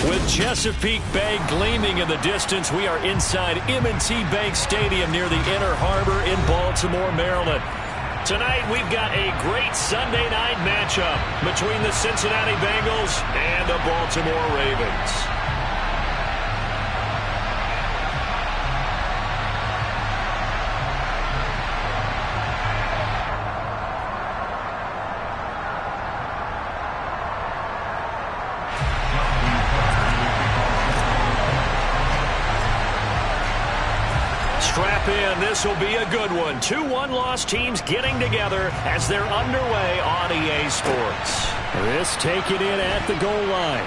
With Chesapeake Bay gleaming in the distance, we are inside M&T Bank Stadium near the Inner Harbor in Baltimore, Maryland. Tonight, we've got a great Sunday night matchup between the Cincinnati Bengals and the Baltimore Ravens. Strap in. This will be a good one. 2 one-loss teams getting together as they're underway on EA Sports. This taken in at the goal line.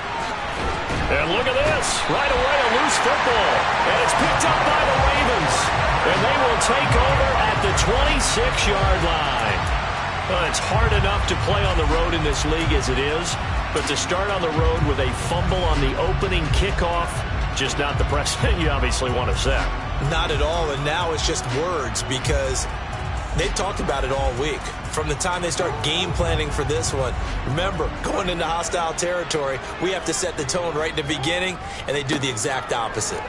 And look at this. Right away, a loose football. And it's picked up by the Ravens. And they will take over at the 26-yard line. Well, it's hard enough to play on the road in this league as it is. But to start on the road with a fumble on the opening kickoff, just not the precedent you obviously want to set. Not at all, and now it's just words because they've talked about it all week. From the time they start game planning for this one, remember, going into hostile territory, we have to set the tone right in the beginning, and they do the exact opposite.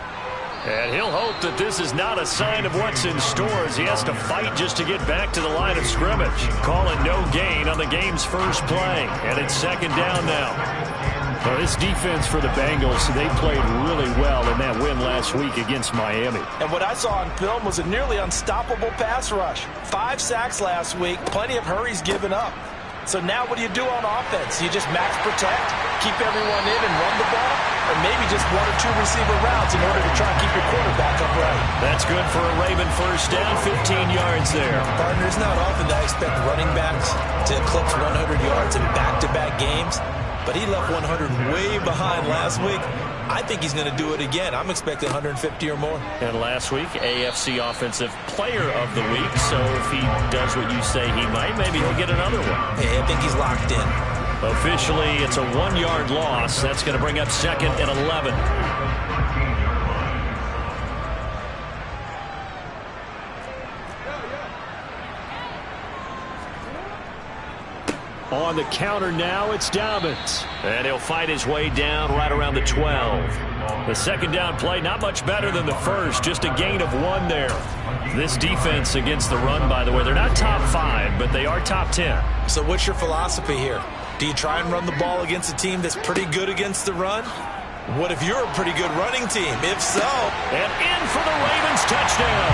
And he'll hope that this is not a sign of what's in store as he has to fight just to get back to the line of scrimmage. Calling no gain on the game's first play, and it's second down now. Well, this defense for the Bengals, they played really well in that win last week against Miami. And what I saw on film was a nearly unstoppable pass rush. 5 sacks last week, plenty of hurries given up. So now what do you do on offense? You just max protect, keep everyone in and run the ball, or maybe just 1 or 2 receiver routes in order to try and keep your quarterback upright. That's good for a Raven first down, 15 yards there. Partner, it's not often that I expect running backs to eclipse 100 yards in back-to-back games. But he left 100 way behind last week. I think he's going to do it again. I'm expecting 150 or more. And last week, AFC Offensive Player of the Week. So if he does what you say he might, maybe he'll get another one. Hey, I think he's locked in. Officially, it's a 1-yard loss. That's going to bring up 2nd and 11. On the counter now, it's Dobbins. And he'll fight his way down right around the 12. The second down play, not much better than the first, just a gain of 1 there. This defense against the run, by the way, they're not top 5, but they are top 10. So what's your philosophy here? Do you try and run the ball against a team that's pretty good against the run? What if you're a pretty good running team? If so. And in for the Ravens touchdown.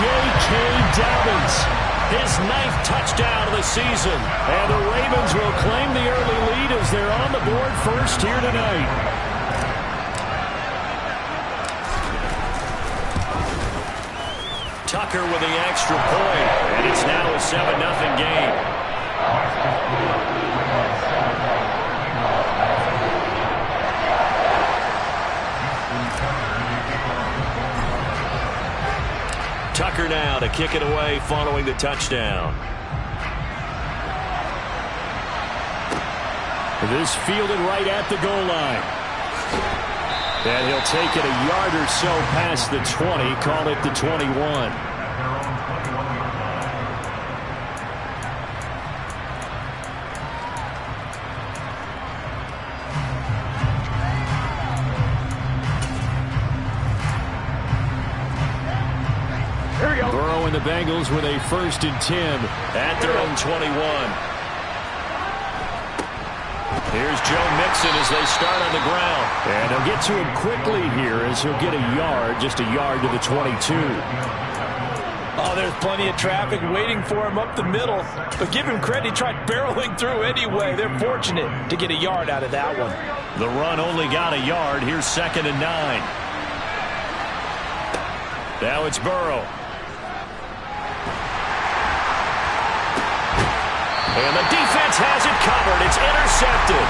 J.K. Dobbins. His 9th touchdown of the season. And the Ravens will claim the early lead as they're on the board first here tonight. Tucker with the extra point. And it's now a 7-0 game. Tucker now to kick it away following the touchdown. This fielded right at the goal line. And he'll take it a yard or so past the 20, call it the 21. Burrow and the Bengals with a 1st and 10 at their own 21. Here's Joe Mixon as they start on the ground. And he'll get to him quickly here as he'll get a yard, just a yard to the 22. Oh, there's plenty of traffic waiting for him up the middle. But give him credit, he tried barreling through anyway. They're fortunate to get a yard out of that one. The run only got a yard. Here's 2nd and 9. Now it's Burrow. And the defense has it covered. It's intercepted.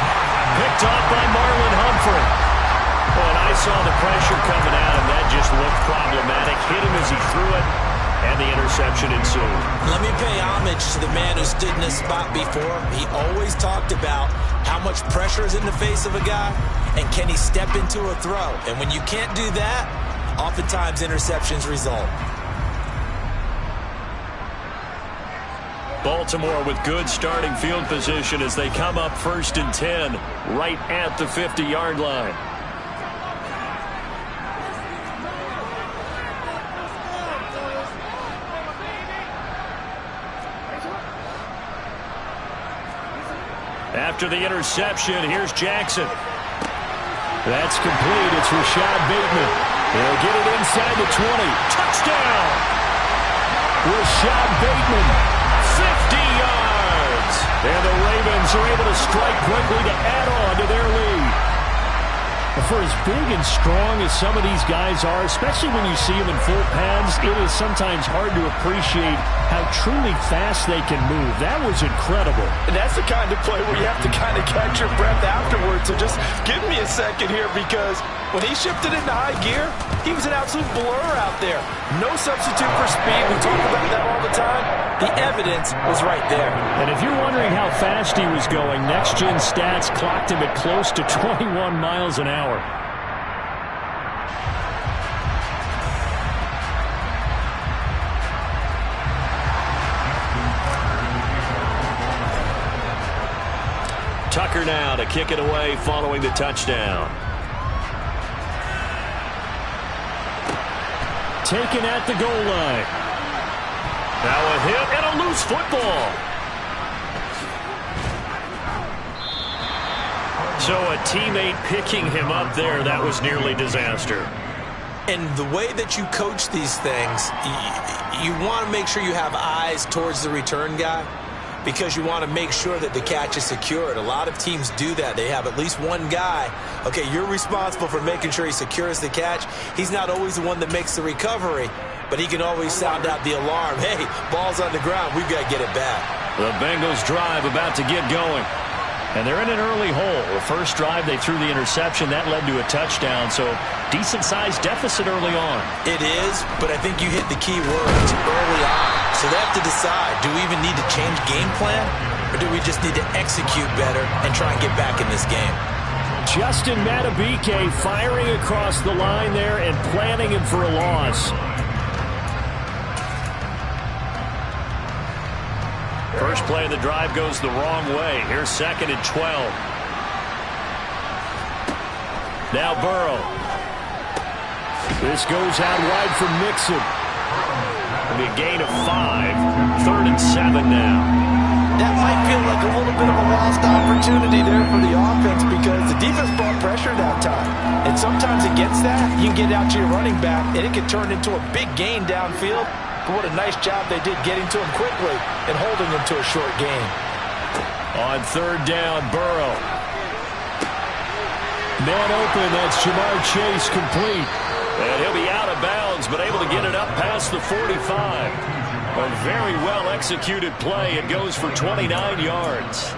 Picked off by Marlon Humphrey. Oh, and I saw the pressure coming at him. That just looked problematic. Hit him as he threw it, and the interception ensued. Let me pay homage to the man who stood in this spot before. He always talked about how much pressure is in the face of a guy, and can he step into a throw. And when you can't do that, oftentimes interceptions result. Baltimore with good starting field position as they come up 1st and 10 right at the 50-yard line. After the interception, here's Jackson. That's complete. It's Rashad Bateman. He'll get it inside the 20. Touchdown! Rashad Bateman, 50 yards. And the Ravens are able to strike quickly to add on to their lead. For as big and strong as some of these guys are, especially when you see them in full pads, it is sometimes hard to appreciate how truly fast they can move. That was incredible. And that's the kind of play where you have to kind of catch your breath afterwards. So just give me a second here, because when he shifted into high gear, he was an absolute blur out there. No substitute for speed. We talk about that all the time. The evidence was right there. And if you're wondering how fast he was going, Next Gen Stats clocked him at close to 21 miles an hour. Tucker now to kick it away following the touchdown. Taken at the goal line. Now a hit and a loose football. So a teammate picking him up there, that was nearly disaster. And the way that you coach these things, you want to make sure you have eyes towards the return guy, because you want to make sure that the catch is secured. A lot of teams do that. They have at least one guy. Okay, you're responsible for making sure he secures the catch. He's not always the one that makes the recovery, but he can always sound out the alarm. Hey, ball's on the ground. We've got to get it back. The Bengals drive about to get going. And they're in an early hole. The first drive, they threw the interception. That led to a touchdown, so decent-sized deficit early on. It is, but I think you hit the key words early on. So they have to decide, do we even need to change game plan, or do we just need to execute better and try and get back in this game? Justin Madubuike firing across the line there and planning him for a loss. First play of the drive goes the wrong way. Here's 2nd and 12. Now Burrow. This goes out wide for Mixon. It'll be a gain of 5. 3rd and 7 now. That might feel like a little bit of a lost opportunity there for the offense, because the defense brought pressure that time. And sometimes against that, you can get out to your running back, and it can turn into a big gain downfield. But what a nice job they did getting to him quickly and holding him to a short gain. On 3rd down, Burrow. Man open, that's Jamar Chase complete. And he'll be out of bounds, but able to get it up past the 45. A very well-executed play. It goes for 29 yards.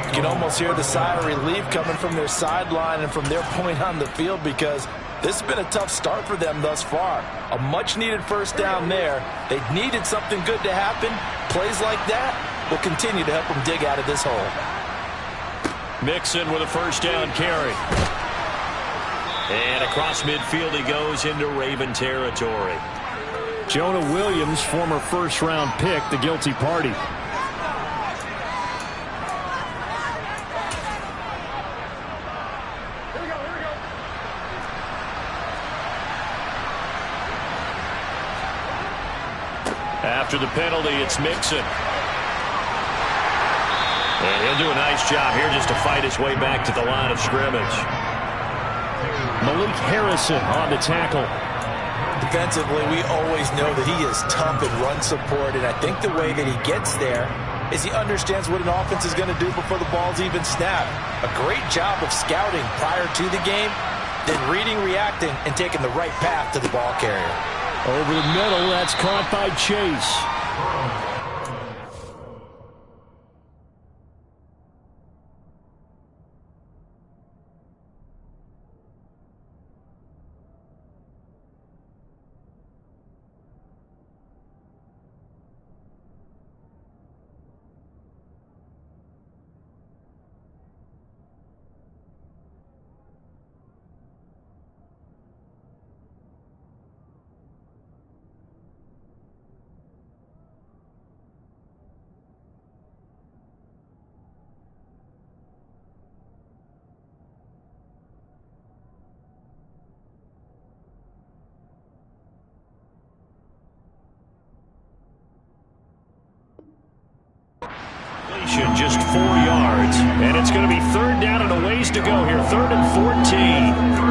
You can almost hear the sigh of relief coming from their sideline and from their point on the field, because this has been a tough start for them thus far. A much-needed first down there. They needed something good to happen. Plays like that will continue to help them dig out of this hole. Mixon with a first down carry. And across midfield he goes into Raven territory. Jonah Williams, former first-round pick, the guilty party. After the penalty, it's Mixon. And he'll do a nice job here just to fight his way back to the line of scrimmage. Malik Harrison on the tackle. Defensively, we always know that he is tough in run support, and I think the way that he gets there is he understands what an offense is going to do before the ball's even snapped. A great job of scouting prior to the game, then reading, reacting, and taking the right path to the ball carrier. Over the middle, that's caught by Chase. just 4 yards. And it's going to be third down and a ways to go here. 3rd and 14.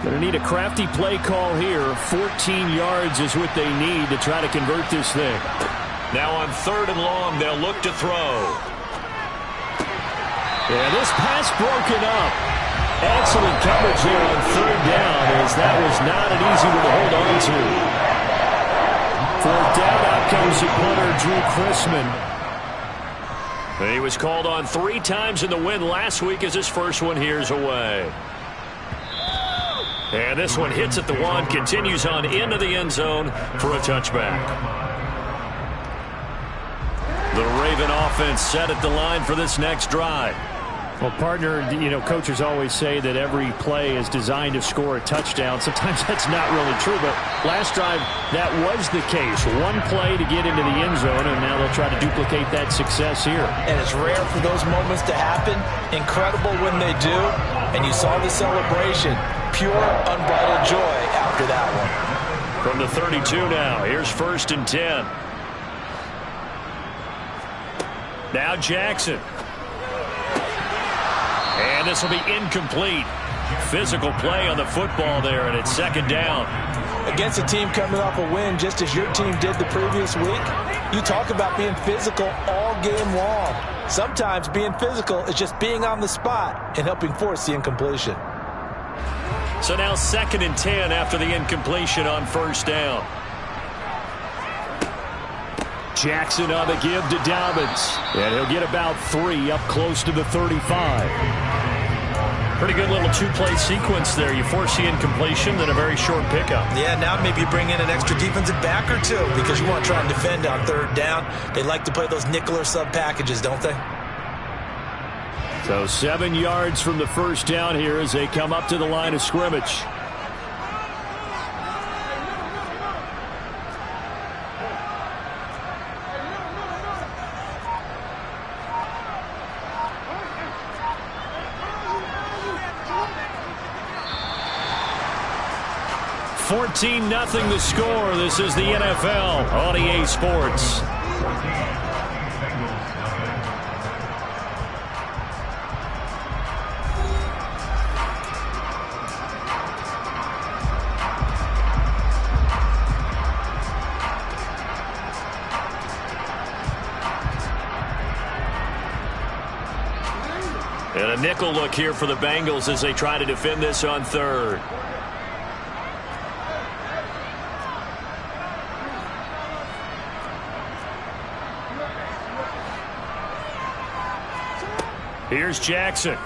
Going to need a crafty play call here. 14 yards is what they need to try to convert this thing. Now on 3rd and long, they'll look to throw. Yeah, this pass broken up. Excellent coverage there on 3rd down, as that was not an easy one to hold on to. 4th down, out comes the punter, Drew Chrisman. He was called on 3 times in the win last week, as his first one here's away. And this one hits at the 1, continues on into the end zone for a touchback. The Raven offense set at the line for this next drive. Well, partner, coaches always say that every play is designed to score a touchdown. Sometimes that's not really true, but last drive, that was the case. One play to get into the end zone, and now they'll try to duplicate that success here. And it's rare for those moments to happen. Incredible when they do. And you saw the celebration. Pure, unbridled joy after that one. From the 32 now, here's 1st and 10. Now Jackson. And this will be incomplete. Physical play on the football there, and it's 2nd down. Against a team coming off a win, just as your team did the previous week, you talk about being physical all game long. Sometimes being physical is just being on the spot and helping force the incompletion. So now 2nd and 10 after the incompletion on 1st down. Jackson on the give to Dobbins. And he'll get about 3 up close to the 35. Pretty good little 2-play sequence there. You force the incompletion, then a very short pickup. Yeah, now maybe bring in an extra defensive back or 2 because you want to try and defend on 3rd down. They like to play those nickel or sub packages, don't they? So 7 yards from the 1st down here as they come up to the line of scrimmage. $14-0 the score. This is the NFL on EA Sports. And a nickel look here for the Bengals as they try to defend this on 3rd. Here's Jackson.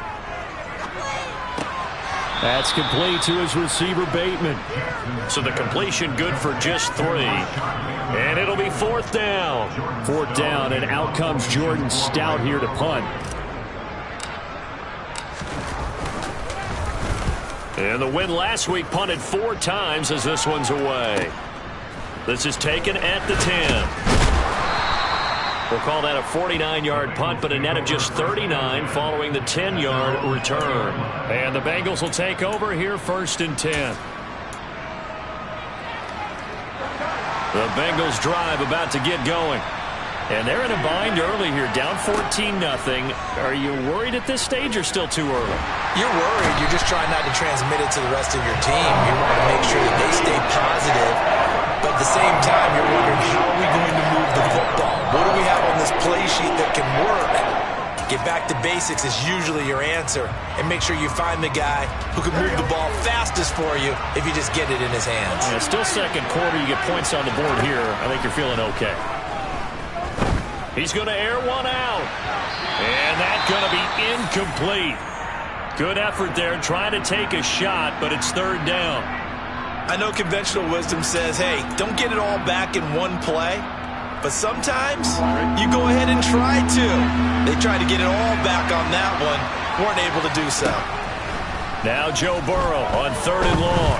That's complete to his receiver, Bateman. So the completion good for just 3. And it'll be 4th down. 4th down, and out comes Jordan Stout here to punt. And the win last week punted 4 times as this one's away. This is taken at the 10. We'll call that a 49-yard punt, but a net of just 39 following the 10-yard return. And the Bengals will take over here 1st and 10. The Bengals drive about to get going. And they're in a bind early here, down 14-0. Are you worried at this stage or still too early? You're worried. You're just trying not to transmit it to the rest of your team. You want to make sure that they stay positive. But at the same time, you're wondering, how are we going to move the football? What do we have on this play sheet that can work? Get back to basics is usually your answer. And make sure you find the guy who can move the ball fastest for you if you just get it in his hands. Yeah, still 2nd quarter. You get points on the board here. I think you're feeling okay. He's going to air one out. And that's going to be incomplete. Good effort there trying to take a shot, but it's 3rd down. I know conventional wisdom says, hey, don't get it all back in one play. But sometimes you go ahead and try to. They tried to get it all back on that one. Weren't able to do so. Now Joe Burrow on 3rd and long.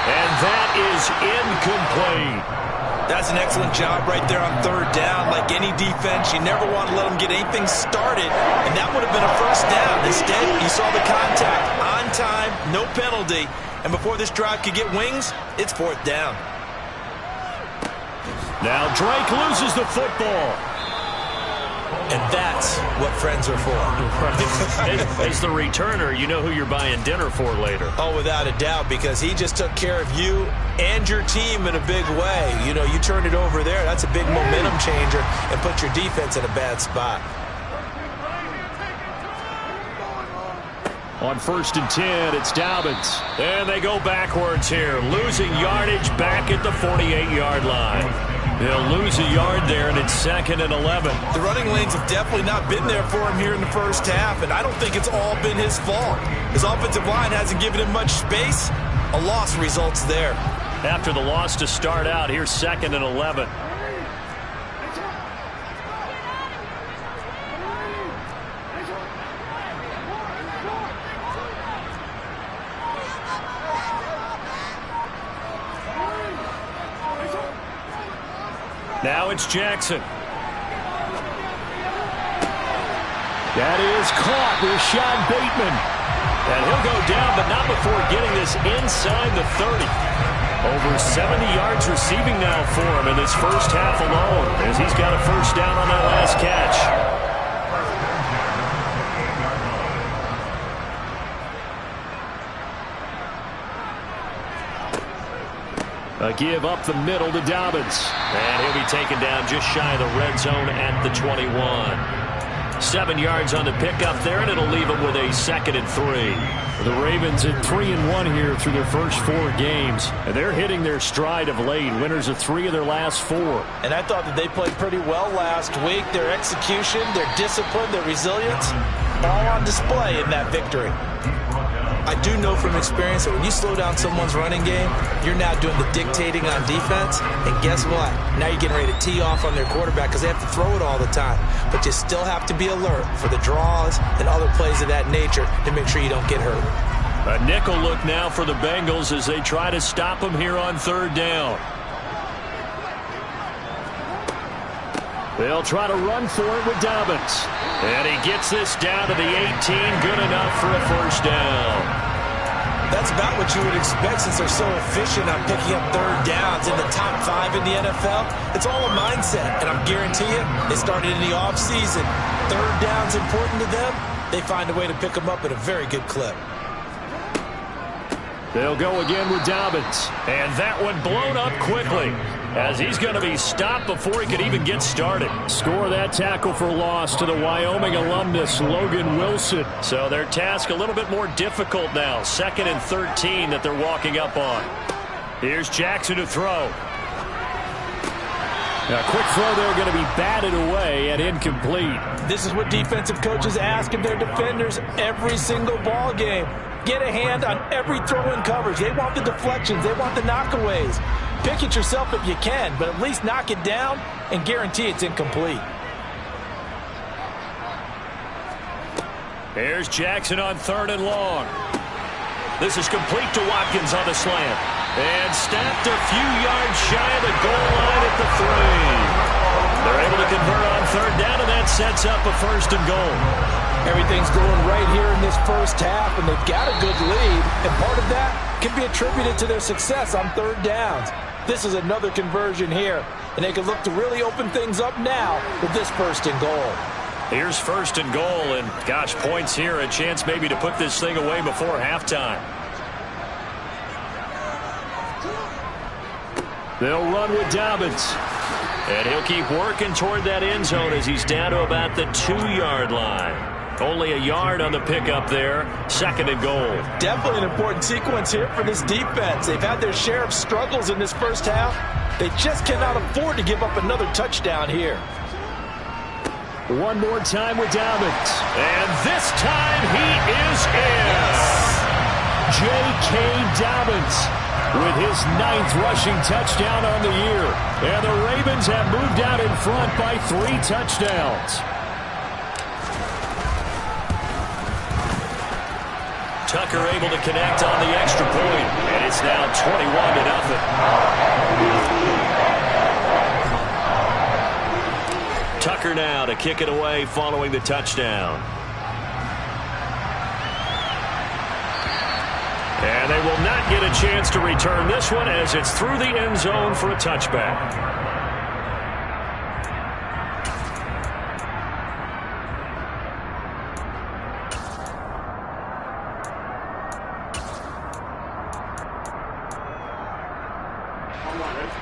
And that is incomplete. That's an excellent job right there on 3rd down. Like any defense, you never want to let them get anything started. And that would have been a 1st down. Instead, you saw the contact on time, no penalty. And before this drive could get wings, it's 4th down. Now Drake loses the football. And that's what friends are for. As the returner, you know who you're buying dinner for later. Oh, without a doubt, because he just took care of you and your team in a big way. You know, you turned it over there. That's a big momentum changer and put your defense in a bad spot. On 1st and 10, it's Dobbins. And they go backwards here, losing yardage back at the 48-yard line. They'll lose a yard there, and it's 2nd and 11. The running lanes have definitely not been there for him here in the first half, and I don't think it's all been his fault. His offensive line hasn't given him much space. A loss results there. After the loss to start out, here's 2nd and 11. Now it's Jackson. That is caught with Sean Bateman. And he'll go down, but not before getting this inside the 30. Over 70 yards receiving now for him in this first half alone, as he's got a first down on that last catch. A give up the middle to Dobbins. And he'll be taken down just shy of the red zone at the 21. 7 yards on the pickup there, and it'll leave him with a 2nd and 3. The Ravens at 3-1 here through their first 4 games. And they're hitting their stride of late. Winners of 3 of their last 4. And I thought that they played pretty well last week. Their execution, their discipline, their resilience, all on display in that victory. I do know from experience that when you slow down someone's running game, you're now doing the dictating on defense. And guess what? Now you're getting ready to tee off on their quarterback because they have to throw it all the time. But you still have to be alert for the draws and other plays of that nature to make sure you don't get hurt. A nickel look now for the Bengals as they try to stop him here on 3rd down. They'll try to run for it with Dobbins. And he gets this down to the 18. Good enough for a first down. That's about what you would expect since they're so efficient on picking up 3rd downs in the top 5 in the NFL. It's all a mindset, and I'm guarantee you, they started in the offseason. 3rd down's important to them. They find a way to pick them up at a very good clip. They'll go again with Dobbins. And that one blown up quickly, as he's going to be stopped before he could even get started. Score that tackle for loss to the Wyoming alumnus, Logan Wilson. So their task a little bit more difficult now. 2nd and 13 that they're walking up on. Here's Jackson to throw. A quick throw there, going to be batted away and incomplete. This is what defensive coaches ask of their defenders every single ball game. Get a hand on every throw in coverage. They want the deflections. They want the knockaways. Pick it yourself if you can, but at least knock it down and guarantee it's incomplete. Here's Jackson on 3rd and long. This is complete to Watkins on the slant. And snapped a few yards shy of the goal line at the 3. They're able to convert on 3rd down, and that sets up a 1st and goal. Everything's going right here in this first half, and they've got a good lead. And part of that can be attributed to their success on 3rd downs. This is another conversion here, and they can look to really open things up now with this 1st and goal. Here's 1st and goal, and gosh, points here, a chance maybe to put this thing away before halftime. They'll run with Dobbins. And he'll keep working toward that end zone as he's down to about the 2-yard line. Only a yard on the pickup there. 2nd and goal. Definitely an important sequence here for this defense. They've had their share of struggles in this first half. They just cannot afford to give up another touchdown here. One more time with Dobbins. And this time he is in. J.K. Dobbins with his 9th rushing touchdown on the year. And the Ravens have moved out in front by 3 touchdowns. Tucker able to connect on the extra point. And it's now 21-0. Tucker now to kick it away following the touchdown. And they they will not get a chance to return this one as it's through the end zone for a touchback.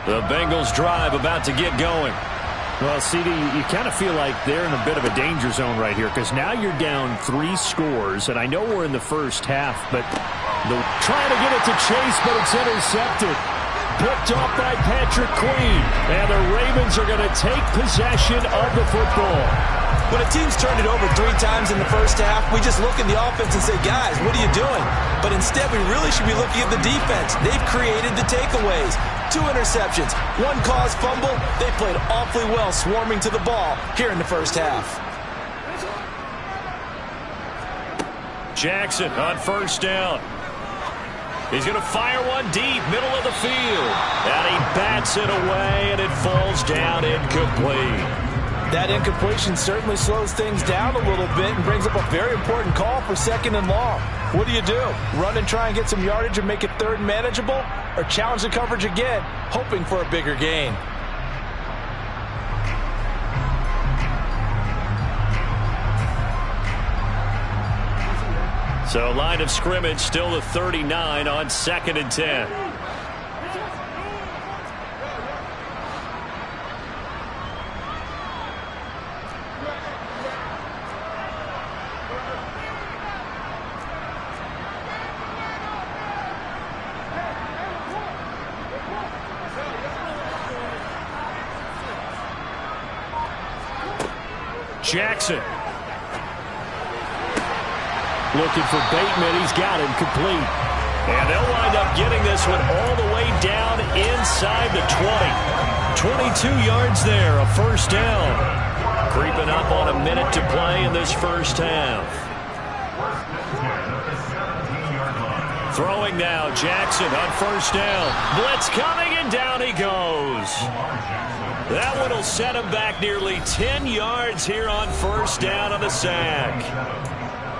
The Bengals drive about to get going. Well, CD, you kind of feel like they're in a bit of a danger zone right here because now you're down 3 scores, and I know we're in the first half, but they're trying to get it to Chase, but it's intercepted. Picked off by Patrick Queen, and the Ravens are going to take possession of the football. When a team's turned it over 3 times in the first half, we just look at the offense and say, guys, what are you doing? But instead, we really should be looking at the defense. They've created the takeaways. 2 interceptions, 1 caused fumble. They played awfully well swarming to the ball here in the first half. Jackson on first down. He's going to fire one deep, middle of the field. And he bats it away, and it falls down incomplete. That incompletion certainly slows things down a little bit and brings up a very important call for 2nd and long. What do? Run and try and get some yardage and make it 3rd and manageable? Or challenge the coverage again, hoping for a bigger gain? So line of scrimmage still the 39 on 2nd and 10. Jackson. Looking for Bateman. He's got him complete. And they'll wind up getting this one all the way down inside the 20. 22 yards there, a first down. Creeping up on a minute to play in this first half. Throwing now, Jackson on first down. Blitz coming, and down he goes. That one will set him back nearly 10 yards here on first down on the sack.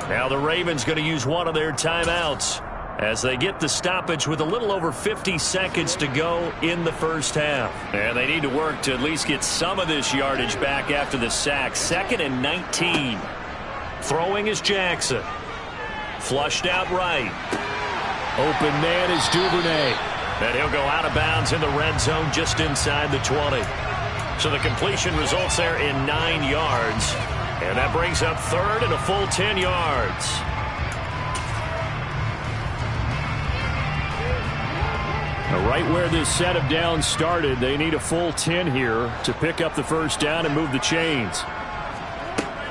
Now the Ravens going to use one of their timeouts as they get the stoppage with a little over 50 seconds to go in the first half. And they need to work to at least get some of this yardage back after the sack. 2nd and 19. Throwing is Jackson. Flushed out right. Open man is Duvernay. And he'll go out of bounds in the red zone just inside the 20. So the completion results there in 9 yards. And that brings up 3rd and a full 10 yards. Now right where this set of downs started, they need a full 10 here to pick up the first down and move the chains.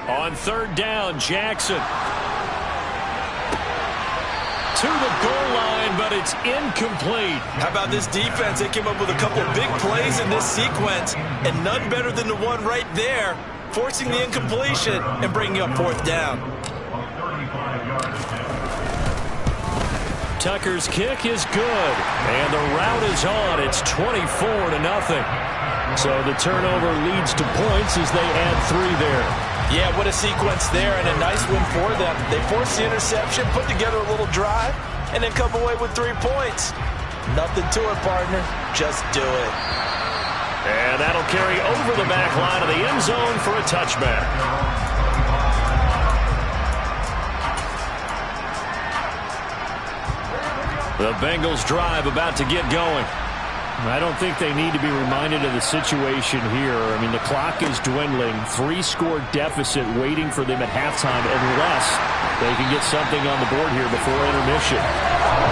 On 3rd down, Jackson. To the goal line, but it's incomplete. How about this defense? They came up with a couple of big plays in this sequence, and none better than the one right there, forcing the incompletion and bringing up 4th down. Tucker's kick is good, and the route is on. It's 24-0. So the turnover leads to points as they add 3 there. Yeah, what a sequence there, and a nice win for them. They forced the interception, put together a little drive, and then come away with 3 points. Nothing to it, partner. Just do it. And that'll carry over the back line of the end zone for a touchback. The Bengals drive about to get going. I don't think they need to be reminded of the situation here. I mean, the clock is dwindling. 3-score deficit waiting for them at halftime unless they can get something on the board here before intermission.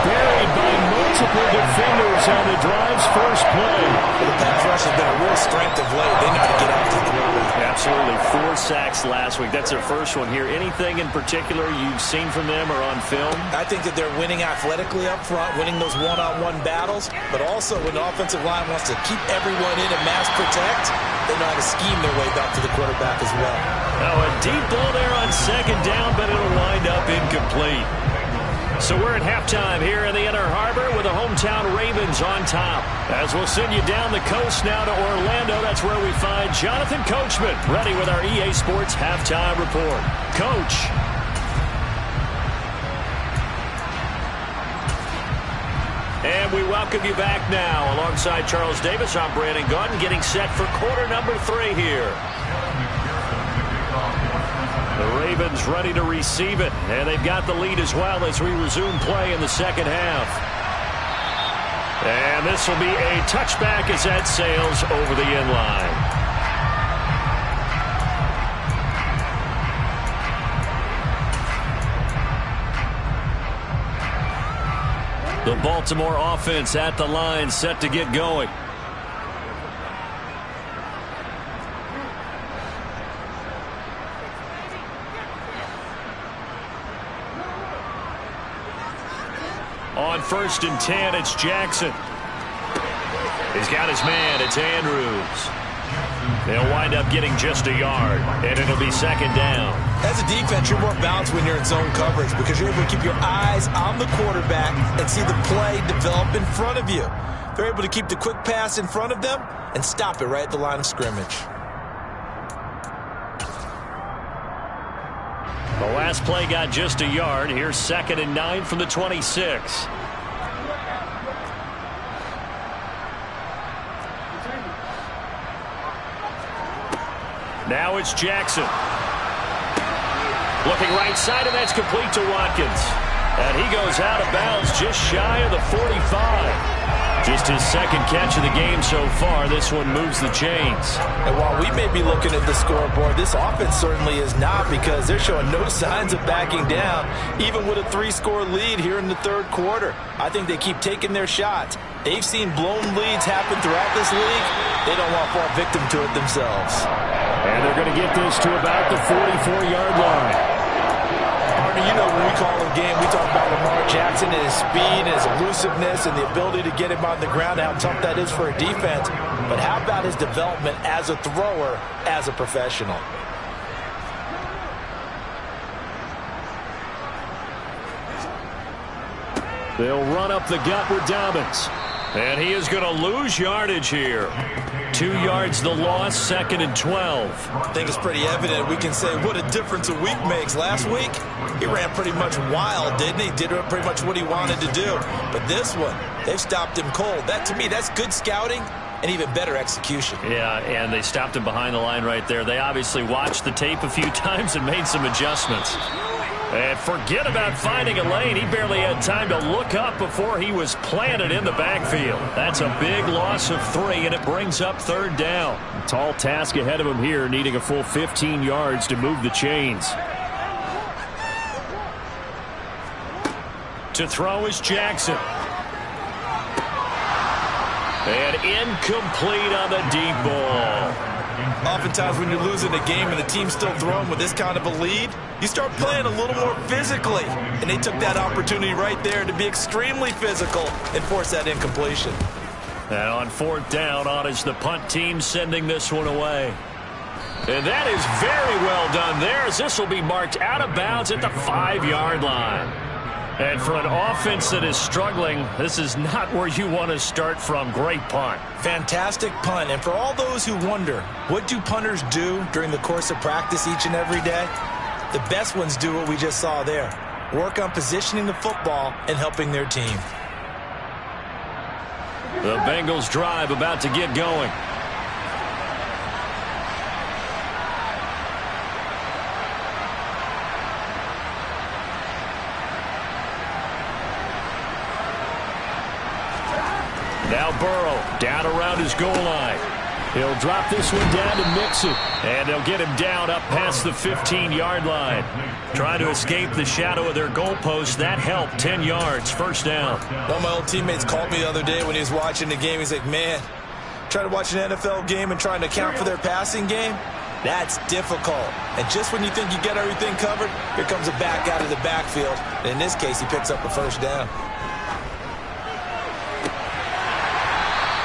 Buried by multiple defenders on the drive's first play. Well, the pass rush has been a real strength of late. They got to get out to the quarterback. Absolutely. 4 sacks last week. That's their first one here. Anything in particular you've seen from them or on film? I think that they're winning athletically up front, winning those one-on-one battles, but also when the offensive line wants to keep everyone in and mass protect, they know how to scheme their way back to the quarterback as well. Now a deep ball there on 2nd down, but it'll wind up incomplete. So we're at halftime here in the Inner Harbor with the hometown Ravens on top. As we'll send you down the coast now to Orlando, that's where we find Jonathan Coachman ready with our EA Sports Halftime Report. Coach. And we welcome you back now. Alongside Charles Davis, I'm Brandon Gaudin, getting set for quarter number 3 here. The Ravens ready to receive it, and they've got the lead as well as we resume play in the second half. And this will be a touchback as that sails over the end line. The Baltimore offense at the line, set to get going. On 1st and 10, it's Jackson. He's got his man. It's Andrews. They'll wind up getting just a yard, and it'll be 2nd down. As a defense, you're more balanced when you're in zone coverage because you're able to keep your eyes on the quarterback and see the play develop in front of you. They're able to keep the quick pass in front of them and stop it right at the line of scrimmage. The last play got just a yard. Here's 2nd and 9 from the 26. Now it's Jackson. Looking right side, and that's complete to Watkins. And he goes out of bounds just shy of the 45. Just his 2nd catch of the game so far. This one moves the chains. And while we may be looking at the scoreboard, this offense certainly is not, because they're showing no signs of backing down, even with a 3-score lead here in the 3rd quarter. I think they keep taking their shots. They've seen blown leads happen throughout this league. They don't want to fall victim to it themselves. And they're going to get this to about the 44-yard line. Partner, you know when we call a game, we talk about Lamar Jackson and his speed and his elusiveness and the ability to get him on the ground, how tough that is for a defense. But how about his development as a thrower, as a professional? They'll run up the gut with Dobbins. And he is going to lose yardage here. 2 yards the loss, 2nd and 12. I think it's pretty evident. We can say what a difference a week makes. Last week, he ran pretty much wild, didn't he? Did pretty much what he wanted to do. But this one, they've stopped him cold. That, to me, that's good scouting and even better execution. Yeah, and they stopped him behind the line right there. They obviously watched the tape a few times and made some adjustments. And forget about finding a lane. He barely had time to look up before he was planted in the backfield. That's a big loss of 3, and it brings up 3rd down. Tall task ahead of him here, needing a full 15 yards to move the chains. To throw is Jackson. And incomplete on the deep ball. Oftentimes when you're losing a game and the team's still throwing with this kind of a lead, you start playing a little more physically. And they took that opportunity right there to be extremely physical and force that incompletion. And on 4th down, on is the punt team sending this one away. And that is very well done there, as this will be marked out of bounds at the 5-yard line. And for an offense that is struggling, this is not where you want to start from. Great punt. Fantastic punt. And for all those who wonder, what do punters do during the course of practice each and every day? The best ones do what we just saw there. Work on positioning the football and helping their team. The Bengals drive about to get going. Now Burrow down around his goal line. He'll drop this one down to Mixon. And they'll get him down up past the 15-yard line. Trying to escape the shadow of their goalpost. That helped. 10 yards. 1st down. One of my old teammates called me the other day when he was watching the game. He's like, man, trying to watch an NFL game and trying to account for their passing game, that's difficult. And just when you think you get everything covered, here comes a back out of the backfield. And in this case, he picks up a 1st down.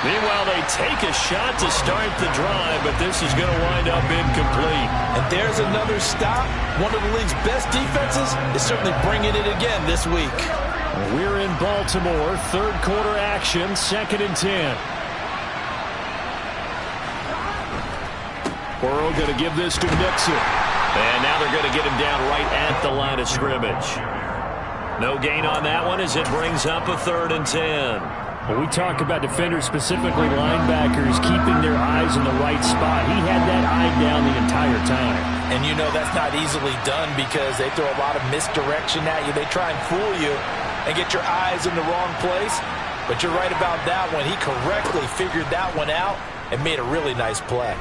Meanwhile, they take a shot to start the drive, but this is going to wind up incomplete. And there's another stop. One of the league's best defenses is certainly bringing it again this week. We're in Baltimore. 3rd quarter action. 2nd and 10. Burrow going to give this to Mixon. And now they're going to get him down right at the line of scrimmage. No gain on that one as it brings up a 3rd and 10. When we talk about defenders, specifically linebackers, keeping their eyes in the right spot, he had that eye down the entire time. And you know that's not easily done because they throw a lot of misdirection at you. They try and fool you and get your eyes in the wrong place. But you're right about that one. He correctly figured that one out and made a really nice play.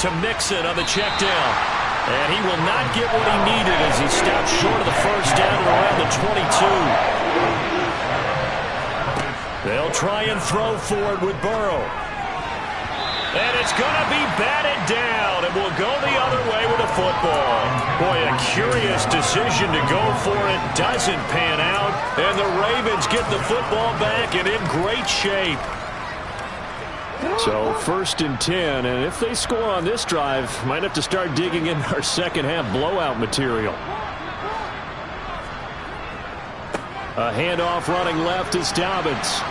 To Mixon on the check down. And he will not get what he needed as he stopped short of the first down at around the 22. They'll try and throw for it with Burrow. And it's going to be batted down, and will go the other way with the football. Boy, a curious decision to go for it. Doesn't pan out, and the Ravens get the football back and in great shape. So 1st and 10, and if they score on this drive, might have to start digging in our second half blowout material. A handoff running left is Dobbins.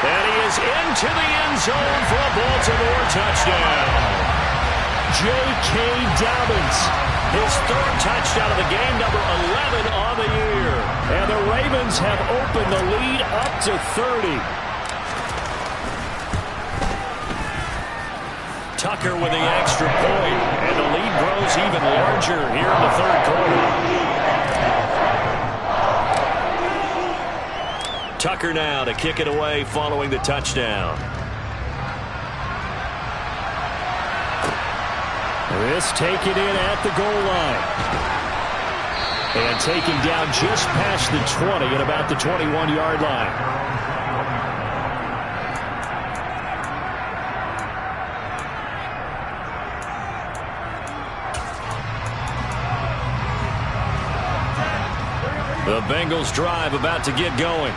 And he is into the end zone for a Baltimore touchdown. J.K. Dobbins. His 3rd touchdown of the game, number 11 on the year. And the Ravens have opened the lead up to 30. Tucker with the extra point, and the lead grows even larger here in the 3rd quarter. Tucker now to kick it away following the touchdown. This taken in at the goal line. And taken down just past the 20 at about the 21-yard line. The Bengals drive about to get going.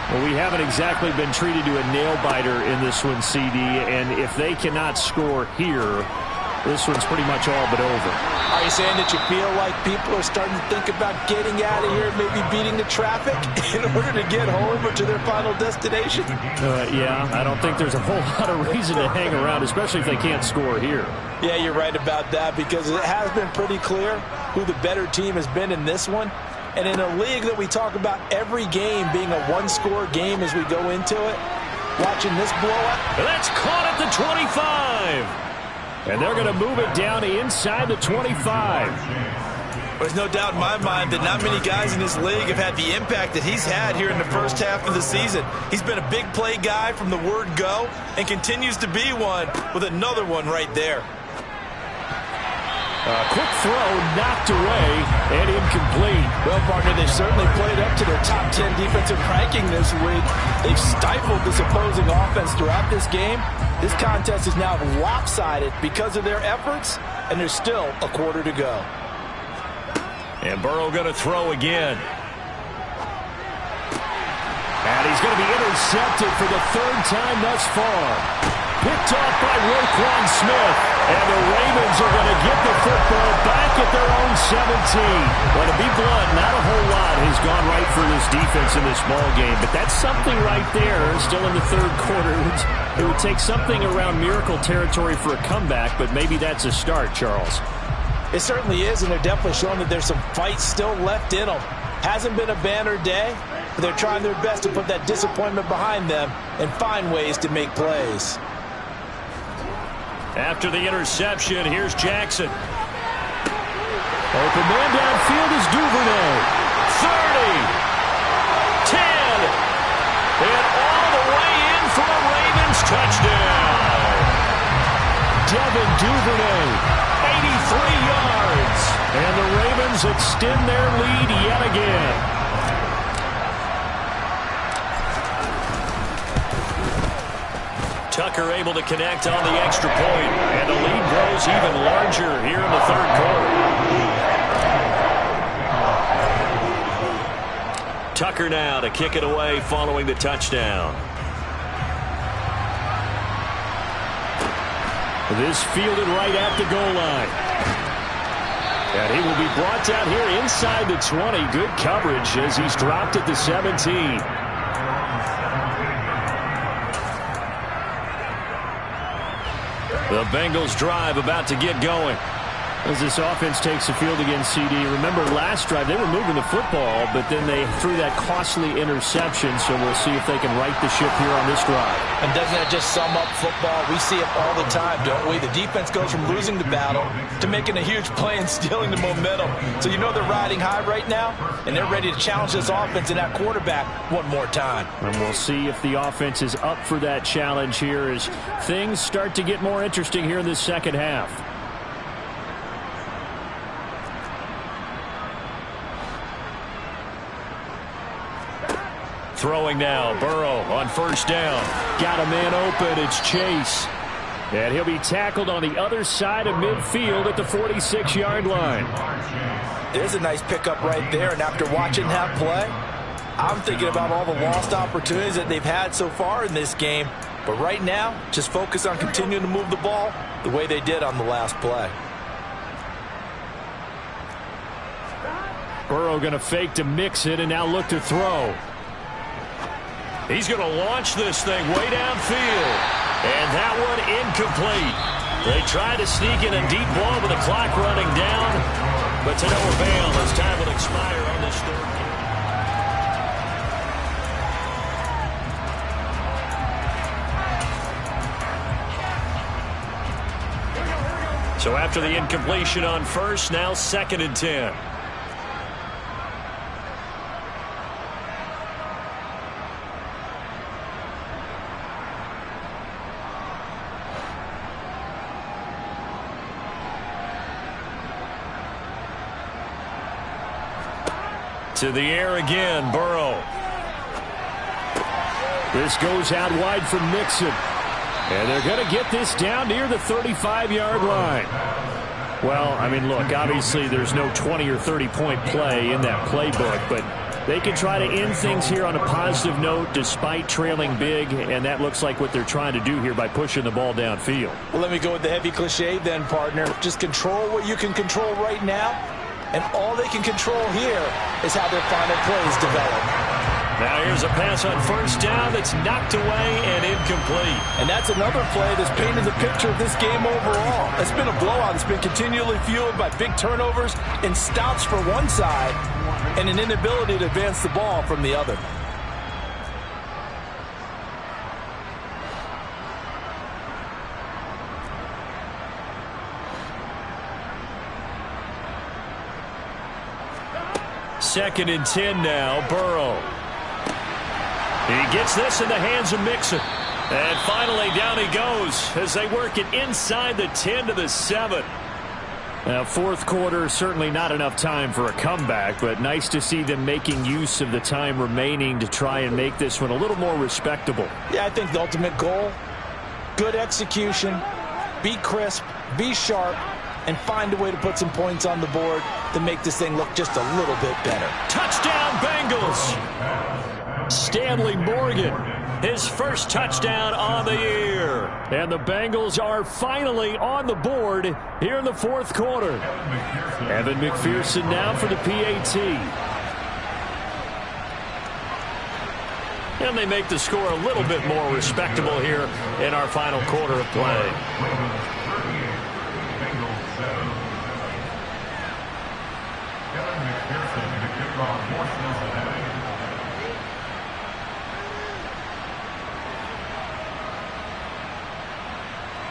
Well, we haven't exactly been treated to a nail-biter in this one, CD, and if they cannot score here, this one's pretty much all but over. Are you saying that you feel like people are starting to think about getting out of here, maybe beating the traffic in order to get home or to their final destination? Yeah, I don't think there's a whole lot of reason to hang around, especially if they can't score here. Yeah, you're right about that because it has been pretty clear who the better team has been in this one. And in a league that we talk about every game being a one-score game as we go into it, watching this blowout. That's caught at the 25. And they're going to move it down inside the 25. There's no doubt in my mind that not many guys in this league have had the impact that he's had here in the first half of the season. He's been a big play guy from the word go and continues to be one with another one right there. Quick throw knocked away and incomplete. Well, partner, they certainly played up to their top 10 defensive ranking this week. They've stifled this opposing offense throughout this game. This contest is now lopsided because of their efforts, and there's still a quarter to go. And Burrow going to throw again. And he's going to be intercepted for the 3rd time thus far. Picked off by Roquan Smith. And the Ravens are going to get the football back at their own 17. Well, to be blunt, not a whole lot has gone right for this defense in this ball game. But that's something right there, still in the 3rd quarter. It would take something around miracle territory for a comeback, but maybe that's a start, Charles. It certainly is, and they're definitely showing that there's some fight still left in them. Hasn't been a banner day, but they're trying their best to put that disappointment behind them and find ways to make plays. After the interception, here's Jackson. Open man downfield is Duvernay. 30, 10, and all the way in for a Ravens touchdown. Devin Duvernay, 83 yards. And the Ravens extend their lead yet again. Tucker able to connect on the extra point, and the lead grows even larger here in the 3rd quarter. Tucker now to kick it away following the touchdown. This fielded right at the goal line. And he will be brought down here inside the 20. Good coverage as he's dropped at the 17. The Bengals drive about to get going. As this offense takes the field against CD, remember last drive they were moving the football, but then they threw that costly interception, so we'll see if they can right the ship here on this drive. And doesn't that just sum up football? We see it all the time, don't we? The defense goes from losing the battle to making a huge play and stealing the momentum. So you know they're riding high right now, and they're ready to challenge this offense and that quarterback one more time. And we'll see if the offense is up for that challenge here as things start to get more interesting here in this second half. Throwing now, Burrow on first down. Got a man open, it's Chase. And he'll be tackled on the other side of midfield at the 46-yard line. There's a nice pickup right there, and after watching that play, I'm thinking about all the lost opportunities that they've had so far in this game. But right now, just focus on continuing to move the ball the way they did on the last play. Burrow going to fake to mix it and now look to throw. He's going to launch this thing way downfield. And that one incomplete. They tried to sneak in a deep ball with the clock running down. But to no avail as time will expire on this third. So after the incompletion on first, now 2nd and 10. To the air again, Burrow. This goes out wide for Mixon. And they're going to get this down near the 35-yard line. Well, I mean, look, obviously there's no 20 or 30-point play in that playbook, but they can try to end things here on a positive note despite trailing big, and that looks like what they're trying to do here by pushing the ball downfield. Well, let me go with the heavy cliche then, partner. Just control what you can control right now. And all they can control here is how their final plays develop. Now here's a pass on first down that's knocked away and incomplete. And that's another play that's painted the picture of this game overall. It's been a blowout. It's been continually fueled by big turnovers and stops for one side and an inability to advance the ball from the other. Second and 10 now, Burrow. He gets this in the hands of Mixon. And finally down he goes as they work it inside the 10 to the 7. Now, fourth quarter, certainly not enough time for a comeback, but nice to see them making use of the time remaining to try and make this one a little more respectable. Yeah, I think the ultimate goal, good execution, be crisp, be sharp, and find a way to put some points on the board to make this thing look just a little bit better. Touchdown, Bengals! Stanley Morgan, his first touchdown on the year. And the Bengals are finally on the board here in the fourth quarter. Evan McPherson now for the PAT. And they make the score a little bit more respectable here in our final quarter of play.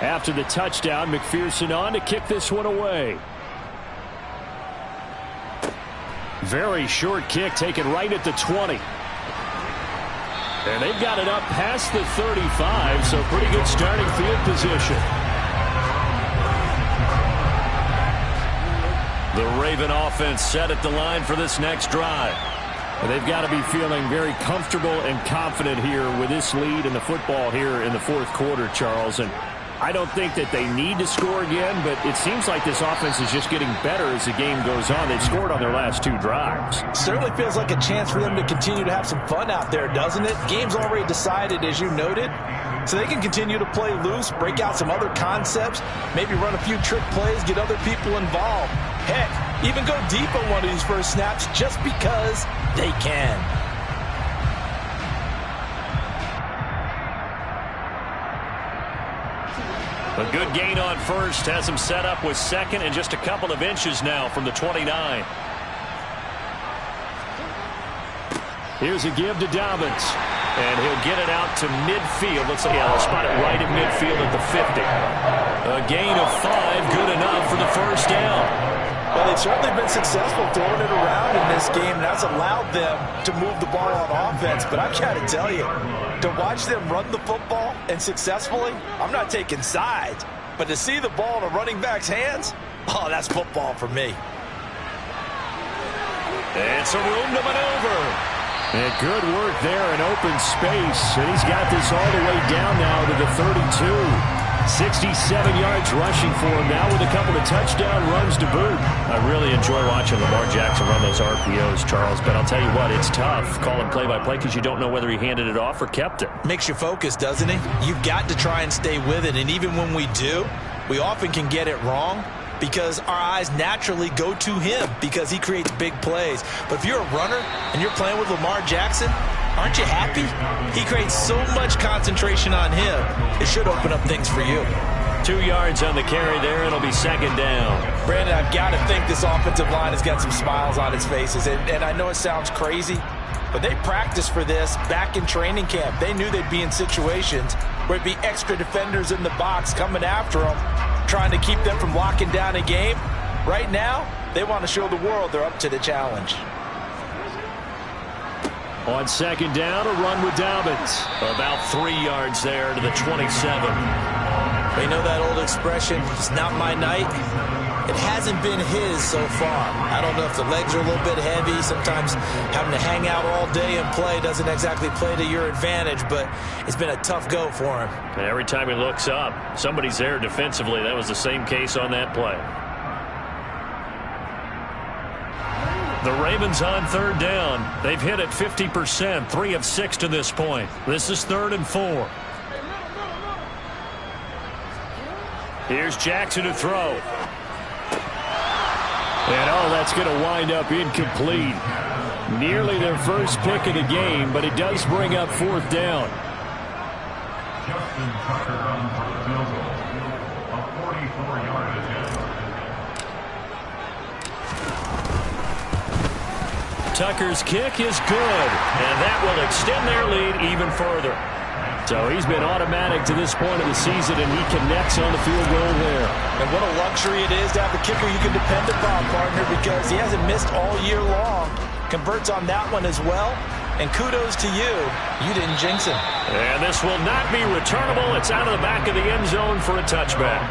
After the touchdown, McPherson on to kick this one away. Very short kick taken right at the 20. And they've got it up past the 35, so pretty good starting field position. The Raven offense set at the line for this next drive. And they've got to be feeling very comfortable and confident here with this lead in the football here in the fourth quarter, Charles. And I don't think that they need to score again, but it seems like this offense is just getting better as the game goes on. They've scored on their last two drives. Certainly feels like a chance for them to continue to have some fun out there, doesn't it? Game's already decided, as you noted, so they can continue to play loose, break out some other concepts, maybe run a few trick plays, get other people involved. Heck, even go deep on one of these first snaps just because they can. A good gain on first has him set up with second and just a couple of inches now from the 29. Here's a give to Dobbins. And he'll get it out to midfield. Looks like they'll spot it right at midfield at the 50. A gain of 5, good enough for the first down. Well, they've certainly been successful throwing it around in this game, and that's allowed them to move the ball on offense. But I've got to tell you, to watch them run the football and successfully, I'm not taking sides. But to see the ball in a running back's hands, oh, that's football for me. It's a room to maneuver. And good work there in open space. And he's got this all the way down now to the 32. 67 yards rushing for him now with a couple of touchdown runs to boot. I really enjoy watching Lamar Jackson run those RPOs, Charles, but I'll tell you what, it's tough calling play-by-play because you don't know whether he handed it off or kept it. Makes you focus, doesn't it? You've got to try and stay with it, and even when we do, we often can get it wrong because our eyes naturally go to him because he creates big plays. But if you're a runner and you're playing with Lamar Jackson, aren't you happy? He creates so much concentration on him. It should open up things for you. 2 yards on the carry there. It'll be second down. Brandon, I've got to think this offensive line has got some smiles on its faces. And I know it sounds crazy, but they practiced for this back in training camp. They knew they'd be in situations where it'd be extra defenders in the box coming after them, trying to keep them from locking down a game. Right now, they want to show the world they're up to the challenge. On second down, a run with Dobbins. About 3 yards there to the 27. They know that old expression, it's not my night. It hasn't been his so far. I don't know if the legs are a little bit heavy. Sometimes having to hang out all day and play doesn't exactly play to your advantage, but it's been a tough go for him. And every time he looks up, somebody's there defensively. That was the same case on that play. The Ravens on third down. They've hit it 50%, 3 of 6 to this point. This is 3rd and 4. Here's Jackson to throw. And, oh, that's going to wind up incomplete. Nearly their first pick of the game, but it does bring up 4th down. Justin Tucker runs for the field goal. A 44-yard attempt. Tucker's kick is good, and that will extend their lead even further. So he's been automatic to this point of the season, and he connects on the field goal there. And what a luxury it is to have a kicker you can depend upon, partner, because he hasn't missed all year long. Converts on that one as well. And kudos to you. You didn't jinx him. And this will not be returnable. It's out of the back of the end zone for a touchback.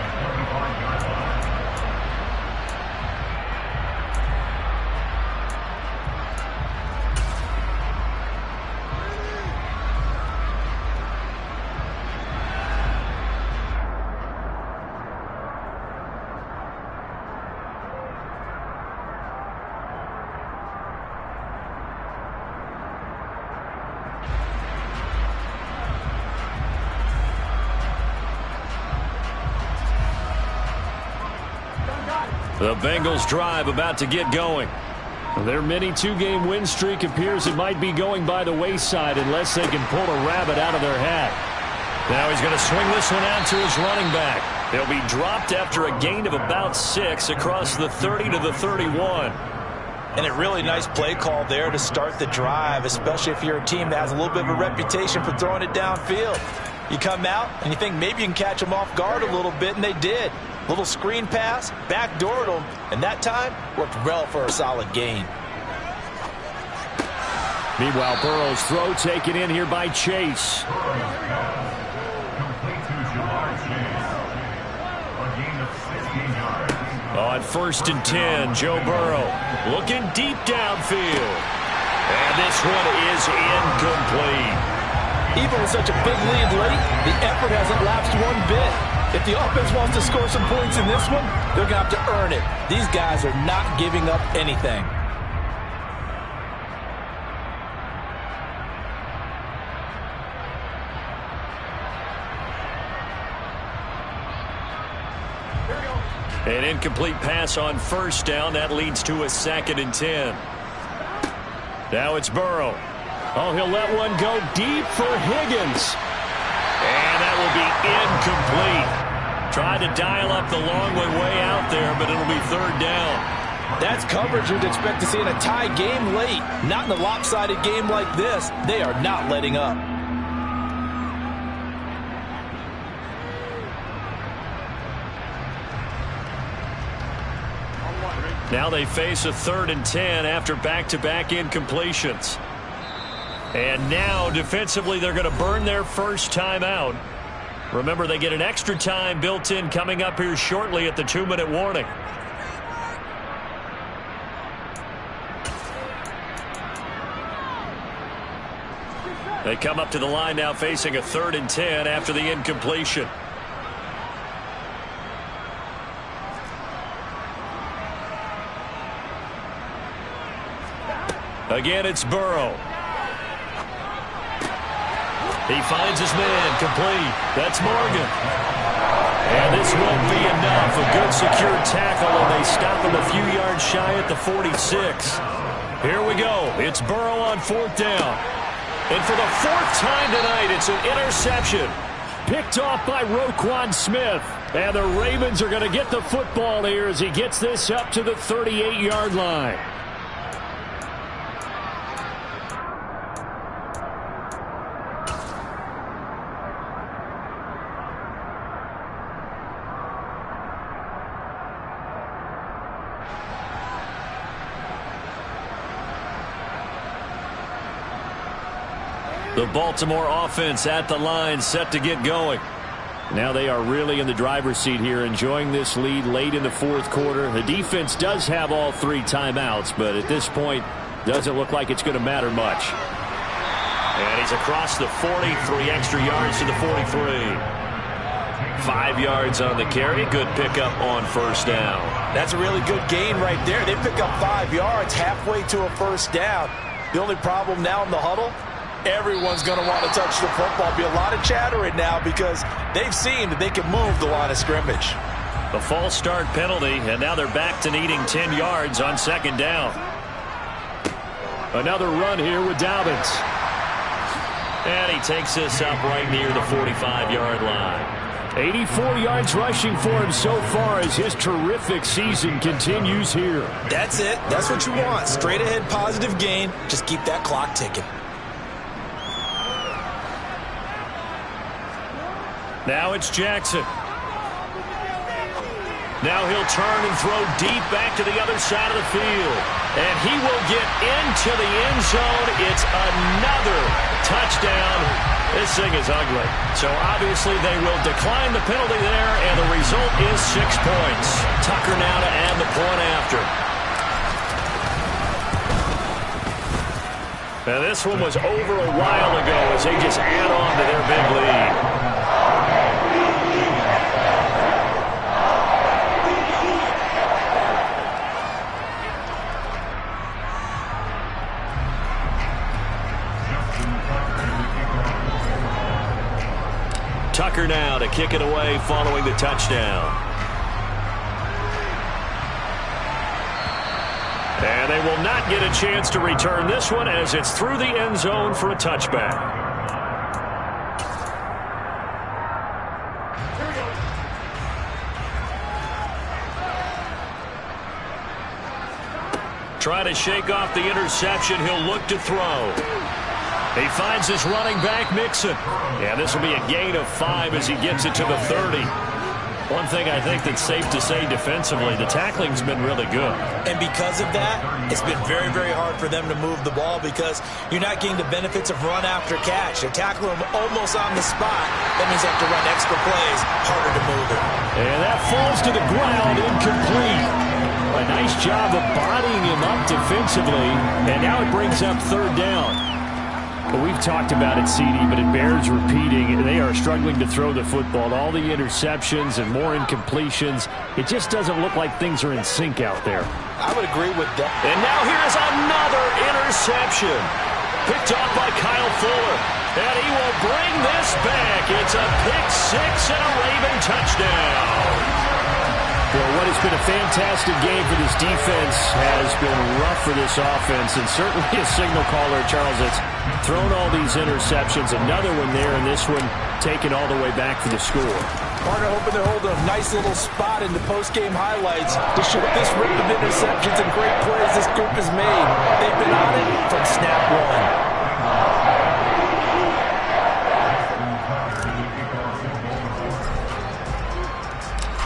The Bengals drive about to get going. Their mini 2-game win streak appears it might be going by the wayside unless they can pull a rabbit out of their hat. Now he's going to swing this one out to his running back. He'll be dropped after a gain of about 6 across the 30 to the 31. And a really nice play call there to start the drive, especially if you're a team that has a little bit of a reputation for throwing it downfield. You come out and you think maybe you can catch them off guard a little bit, and they did. Little screen pass, backdoored them, and that time worked well for a solid gain. Meanwhile, Burrow's throw taken in here by Chase. On 1st and 10, Joe Burrow looking deep downfield. And this one is incomplete. Even with such a big lead late, the effort hasn't lapsed one bit. If the offense wants to score some points in this one, they're going to have to earn it. These guys are not giving up anything. An incomplete pass on 1st down. That leads to a 2nd and 10. Now it's Burrow. Oh, he'll let one go deep for Higgins. And that will be incomplete. Tried to dial up the long way out there, but it'll be third down. That's coverage you'd expect to see in a tie game late. Not in a lopsided game like this. They are not letting up. Now they face a 3rd and 10 after back-to-back incompletions. And now, defensively, they're going to burn their first timeout. Remember, they get an extra time built in coming up here shortly at the 2-minute warning. They come up to the line now facing a 3rd and 10 after the incompletion. Again, it's Burrow. He finds his man, complete. That's Morgan. And this won't be enough. A good secure tackle, and they stop him a few yards shy at the 46. Here we go. It's Burrow on 4th down. And for the 4th time tonight, it's an interception. Picked off by Roquan Smith. And the Ravens are going to get the football here as he gets this up to the 38-yard line. The Baltimore offense at the line, set to get going. Now they are really in the driver's seat here, enjoying this lead late in the 4th quarter. The defense does have all 3 timeouts, but at this point, doesn't look like it's going to matter much. And he's across the 40, 3 extra yards to the 43. 5 yards on the carry, good pickup on 1st down. That's a really good gain right there. They pick up 5 yards halfway to a 1st down. The only problem now in the huddle, everyone's going to want to touch the football. Be a lot of chattering now because they've seen that they can move the line of scrimmage. The false start penalty, and now they're back to needing 10 yards on 2nd down. Another run here with Dobbins. And he takes this up right near the 45-yard line. 84 yards rushing for him so far as his terrific season continues here. That's it. That's what you want. Straight ahead positive gain. Just keep that clock ticking. Now it's Jackson. Now he'll turn and throw deep back to the other side of the field. And he will get into the end zone. It's another touchdown. This thing is ugly. So obviously they will decline the penalty there, and the result is 6 points. Tucker now to add the point after. Now this one was over a while ago as they just add on to their big lead. Tucker now to kick it away following the touchdown. And they will not get a chance to return this one as it's through the end zone for a touchback. Try to shake off the interception. He'll look to throw. He finds his running back, Mixon. Yeah, this will be a gain of 5 as he gets it to the 30. One thing I think that's safe to say defensively, the tackling's been really good. And because of that, it's been very, very hard for them to move the ball because you're not getting the benefits of run after catch. They tackle him almost on the spot. That means they have to run extra plays, harder to move it. And that falls to the ground, incomplete. A nice job of bodying him up defensively, and now it brings up 3rd down. Well, we've talked about it, CD, but it bears repeating. They are struggling to throw the football. All the interceptions and more incompletions. It just doesn't look like things are in sync out there. I would agree with that. And now here's another interception. Picked off by Kyle Fuller. And he will bring this back. It's a pick 6 and a Raven touchdown. Well, what has been a fantastic game for this defense has been rough for this offense, and certainly a signal caller, Charles, that's thrown all these interceptions. Another one there, and this one taken all the way back for the score. Partner hoping they're holding a nice little spot in the post-game highlights to show this rip of interceptions and great plays this group has made. They've been on it from snap one.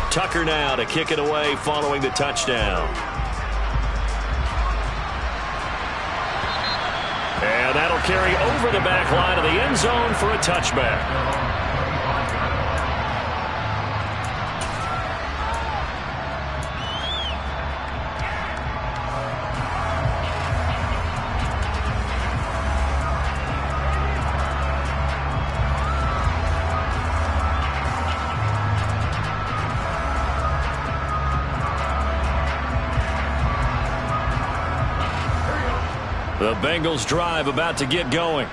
Tucker now to kick it away following the touchdown. And that'll carry over the back line of the end zone for a touchback. The Bengals drive about to get going.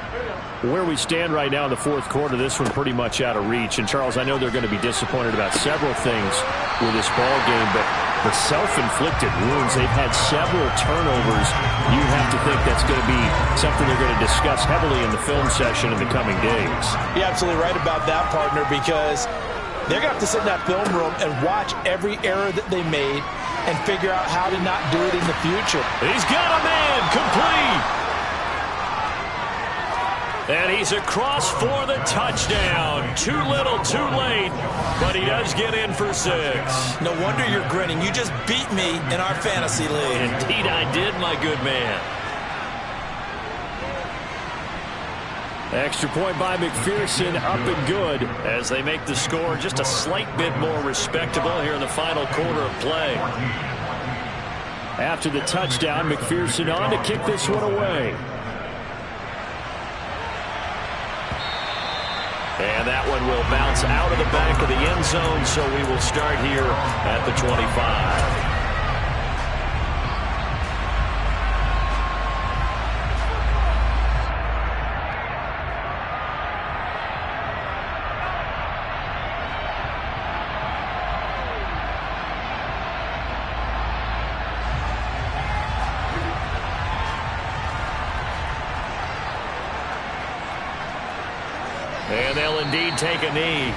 Where we stand right now in the fourth quarter, this one pretty much out of reach. And, Charles, I know they're going to be disappointed about several things with this ball game, but the self-inflicted wounds, they've had several turnovers. You have to think that's going to be something they're going to discuss heavily in the film session in the coming days. You're absolutely right about that, partner, because they're going to have to sit in that film room and watch every error that they made and figure out how to not do it in the future. He's got a man complete. And he's across for the touchdown. Too little, too late, but he does get in for 6. No wonder you're grinning. You just beat me in our fantasy league. Indeed I did, my good man. Extra point by McPherson, up and good, as they make the score just a slight bit more respectable here in the final quarter of play. After the touchdown, McPherson on to kick this one away. And that one will bounce out of the back of the end zone, so we will start here at the 25. And they'll indeed take a knee.